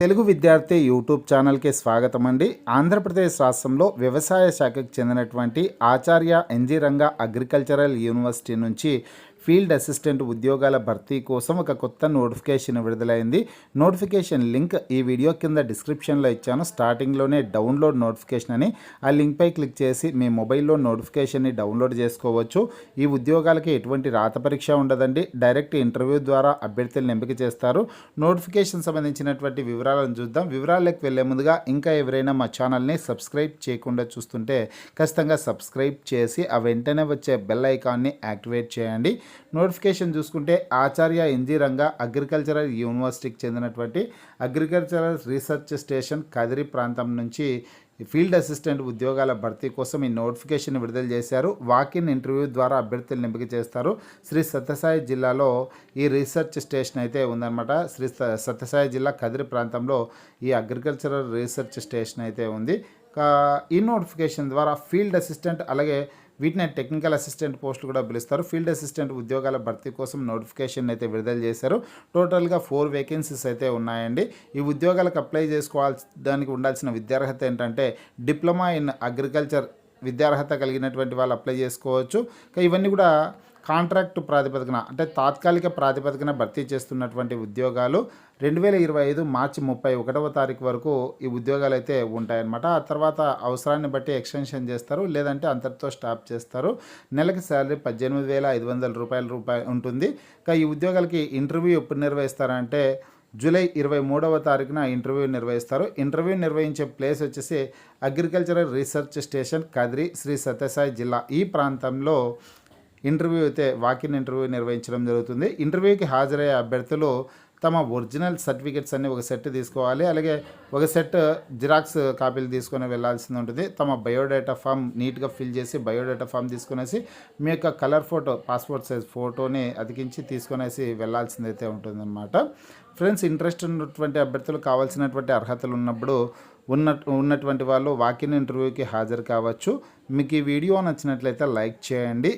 తెలుగు విద్యార్థి యూట్యూబ్ ఛానల్కి స్వాగతం అండి. ఆంధ్రప్రదేశ్ రాష్ట్రంలో వ్యవసాయ శాఖకు చెందినటువంటి ఆచార్య ఎన్జీ రంగా అగ్రికల్చరల్ యూనివర్సిటీ నుంచి ఫీల్డ్ అసిస్టెంట్ ఉద్యోగాల భర్తీ కోసం ఒక కొత్త నోటిఫికేషన్ విడుదలైంది. నోటిఫికేషన్ లింక్ ఈ వీడియో కింద డిస్క్రిప్షన్లో ఇచ్చాను. స్టార్టింగ్లోనే డౌన్లోడ్ నోటిఫికేషన్ అని ఆ లింక్పై క్లిక్ చేసి మీ మొబైల్లో నోటిఫికేషన్ని డౌన్లోడ్ చేసుకోవచ్చు. ఈ ఉద్యోగాలకి ఎటువంటి రాత పరీక్ష ఉండదండి. డైరెక్ట్ ఇంటర్వ్యూ ద్వారా అభ్యర్థులను ఎంపిక చేస్తారు. నోటిఫికేషన్ సంబంధించినటువంటి వివరాలను చూద్దాం. వివరాలకు వెళ్లే ముందుగా ఇంకా ఎవరైనా మా ఛానల్ని సబ్స్క్రైబ్ చేయకుండా చూస్తుంటే ఖచ్చితంగా సబ్స్క్రైబ్ చేసి ఆ వెంటనే వచ్చే బెల్ ఐకాన్ని యాక్టివేట్ చేయండి. నోటిఫికేషన్ చూసుకుంటే ఆచార్య ఎన్జీ రంగా అగ్రికల్చరల్ యూనివర్సిటీకి చెందినటువంటి అగ్రికల్చరల్ రీసెర్చ్ స్టేషన్ కదిరి ప్రాంతం నుంచి ఫీల్డ్ అసిస్టెంట్ ఉద్యోగాల భర్తీ కోసం ఈ నోటిఫికేషన్ విడుదల చేశారు. వాకిన్ ఇంటర్వ్యూ ద్వారా అభ్యర్థులను ఎంపిక చేస్తారు. శ్రీ సత్యసాయి జిల్లాలో ఈ రీసెర్చ్ స్టేషన్ అయితే ఉందన్నమాట. శ్రీ సత్యసాయి జిల్లా కదిరి ప్రాంతంలో ఈ అగ్రికల్చరల్ రీసెర్చ్ స్టేషన్ అయితే ఉంది. ఈ నోటిఫికేషన్ ద్వారా ఫీల్డ్ అసిస్టెంట్ అలాగే వీటిని టెక్నికల్ అసిస్టెంట్ పోస్టులు కూడా పిలుస్తారు. ఫీల్డ్ అసిస్టెంట్ ఉద్యోగాల భర్తీ కోసం నోటిఫికేషన్ అయితే విడుదల చేశారు. టోటల్గా 4 వేకెన్సీస్ అయితే ఉన్నాయండి. ఈ ఉద్యోగాలకు అప్లై చేసుకోవడానికి ఉండాల్సిన విద్యార్హత ఏంటంటే డిప్లొమా ఇన్ అగ్రికల్చర్ విద్యార్హత కలిగినటువంటి వాళ్ళు అప్లై చేసుకోవచ్చు. ఇవన్నీ కూడా కాంట్రాక్ట్ ప్రాతిపదికన అంటే తాత్కాలిక ప్రాతిపదికన భర్తీ చేస్తున్నటువంటి ఉద్యోగాలు 2025 మార్చి 31వ తారీఖు వరకు ఈ ఉద్యోగాలు అయితే ఉంటాయన్నమాట. ఆ తర్వాత అవసరాన్ని బట్టి ఎక్స్టెన్షన్ చేస్తారు, లేదంటే అంతటితో స్టాప్ చేస్తారు. నెలకి శాలరీ 18,500 ఉంటుంది. ఈ ఉద్యోగాలకి ఇంటర్వ్యూ ఎప్పుడు నిర్వహిస్తారంటే జూలై 23వ తారీఖున ఇంటర్వ్యూ నిర్వహిస్తారు. ఇంటర్వ్యూ నిర్వహించే ప్లేస్ వచ్చేసి agricultural research station Kadiri, Sri Sathya Sai జిల్లా ఈ ప్రాంతంలో ఇంటర్వ్యూ అయితే వాకిన్ ఇంటర్వ్యూ నిర్వహించడం జరుగుతుంది. ఇంటర్వ్యూకి హాజరయ్యే అభ్యర్థులు తమ ఒరిజినల్ సర్టిఫికెట్స్ అన్ని ఒక సెట్ తీసుకోవాలి. అలాగే ఒక సెట్ జిరాక్స్ కాపీలు తీసుకొని వెళ్ళాల్సి ఉంటుంది. తమ బయోడేటా ఫామ్ నీట్గా ఫిల్ చేసి బయోడేటా ఫామ్ తీసుకునేసి మీ యొక్క కలర్ ఫోటో పాస్పోర్ట్ సైజ్ ఫోటోని అతికించి తీసుకునేసి వెళ్ళాల్సిందైతే ఉంటుందన్నమాట. ఫ్రెండ్స్, ఇంట్రెస్ట్ ఉన్నటువంటి అభ్యర్థులు కావాల్సినటువంటి అర్హతలు ఉన్నటువంటి వాళ్ళు వాకిన్ ఇంటర్వ్యూకి హాజరు కావచ్చు. మీకు ఈ వీడియో నచ్చినట్లయితే లైక్ చేయండి.